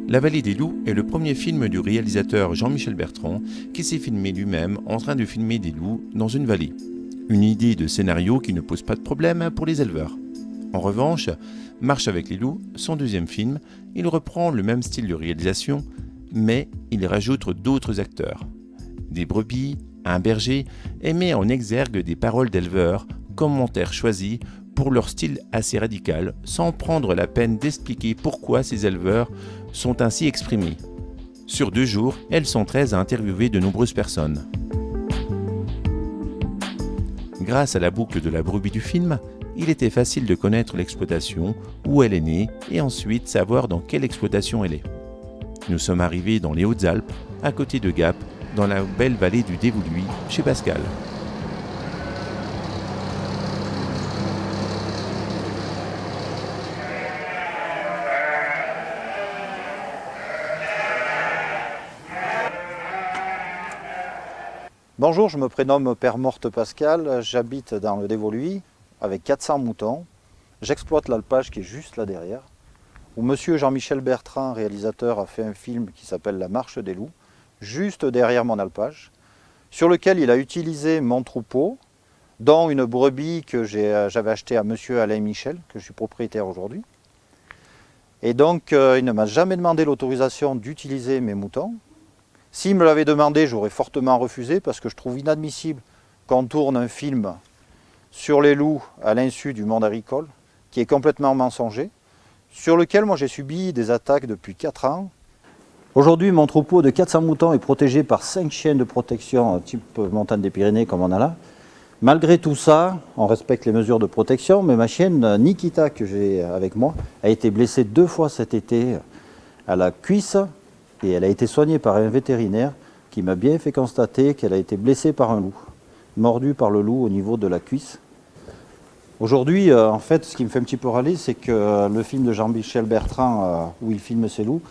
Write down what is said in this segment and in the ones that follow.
La Vallée des loups est le premier film du réalisateur Jean-Michel Bertrand qui s'est filmé lui-même en train de filmer des loups dans une vallée. Une idée de scénario qui ne pose pas de problème pour les éleveurs. En revanche, Marche avec les loups, son deuxième film, il reprend le même style de réalisation, mais il rajoute d'autres acteurs. Des brebis, un berger, et met en exergue des paroles d'éleveurs, commentaires choisis pour leur style assez radical, sans prendre la peine d'expliquer pourquoi ces éleveurs sont ainsi exprimés. Sur 2 jours, elles sont 13 à interviewer de nombreuses personnes. Grâce à la boucle de la brebis du film, il était facile de connaître l'exploitation, où elle est née, et ensuite savoir dans quelle exploitation elle est. Nous sommes arrivés dans les Hautes-Alpes, à côté de Gap, dans la belle vallée du Dévoluy, chez Pascal. Bonjour, je me prénomme Père Morte Pascal, j'habite dans le Dévoluy avec 400 moutons. J'exploite l'alpage qui est juste là derrière, où monsieur Jean-Michel Bertrand, réalisateur, a fait un film qui s'appelle La Marche des loups, juste derrière mon alpage, sur lequel il a utilisé mon troupeau, dont une brebis que j'avais achetée à monsieur Alain Michel, que je suis propriétaire aujourd'hui. Et donc il ne m'a jamais demandé l'autorisation d'utiliser mes moutons. S'il me l'avait demandé, j'aurais fortement refusé parce que je trouve inadmissible qu'on tourne un film sur les loups à l'insu du monde agricole, qui est complètement mensonger, sur lequel moi j'ai subi des attaques depuis 4 ans. Aujourd'hui, mon troupeau de 400 moutons est protégé par 5 chiens de protection type montagne des Pyrénées comme on a là. Malgré tout ça, on respecte les mesures de protection, mais ma chienne Nikita que j'ai avec moi a été blessée 2 fois cet été à la cuisse. Et elle a été soignée par un vétérinaire qui m'a bien fait constater qu'elle a été blessée par un loup, mordue par le loup au niveau de la cuisse. Aujourd'hui, en fait, ce qui me fait un petit peu râler, c'est que le film de Jean-Michel Bertrand, où il filme ces loups,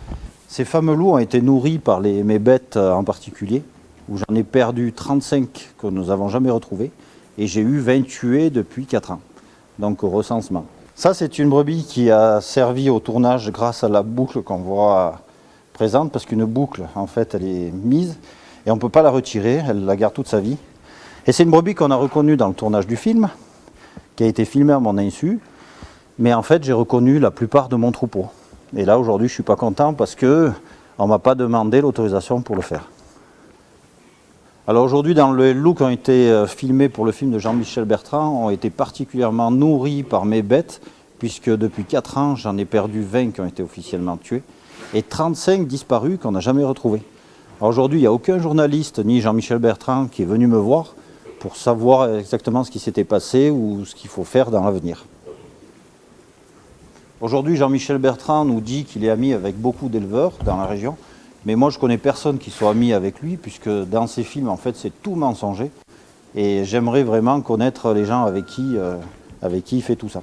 ces fameux loups ont été nourris par mes bêtes en particulier, où j'en ai perdu 35 que nous n'avons jamais retrouvés, et j'ai eu 20 tués depuis 4 ans, donc au recensement. Ça, c'est une brebis qui a servi au tournage grâce à la boucle qu'on voit présente, parce qu'une boucle, en fait, elle est mise et on ne peut pas la retirer, elle la garde toute sa vie. Et c'est une brebis qu'on a reconnue dans le tournage du film, qui a été filmé à mon insu, mais en fait, j'ai reconnu la plupart de mon troupeau. Et là, aujourd'hui, je ne suis pas content parce qu'on ne m'a pas demandé l'autorisation pour le faire. Alors aujourd'hui, dans les loups qui ont été filmés pour le film de Jean-Michel Bertrand, ont été particulièrement nourris par mes bêtes, puisque depuis 4 ans, j'en ai perdu 20 qui ont été officiellement tués, et 35 disparus qu'on n'a jamais retrouvés. Aujourd'hui, il n'y a aucun journaliste, ni Jean-Michel Bertrand, qui est venu me voir pour savoir exactement ce qui s'était passé ou ce qu'il faut faire dans l'avenir. Aujourd'hui, Jean-Michel Bertrand nous dit qu'il est ami avec beaucoup d'éleveurs dans la région, mais moi je ne connais personne qui soit ami avec lui, puisque dans ses films, en fait, c'est tout mensonger. Et j'aimerais vraiment connaître les gens avec qui il fait tout ça.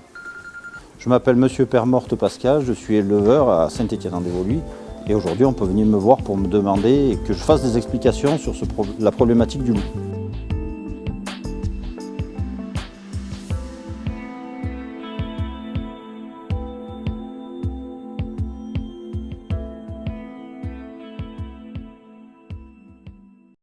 Je m'appelle monsieur Père Morte Pascal, je suis éleveur à Saint-Étienne-en-Dévoluy et aujourd'hui on peut venir me voir pour me demander que je fasse des explications sur la problématique du loup.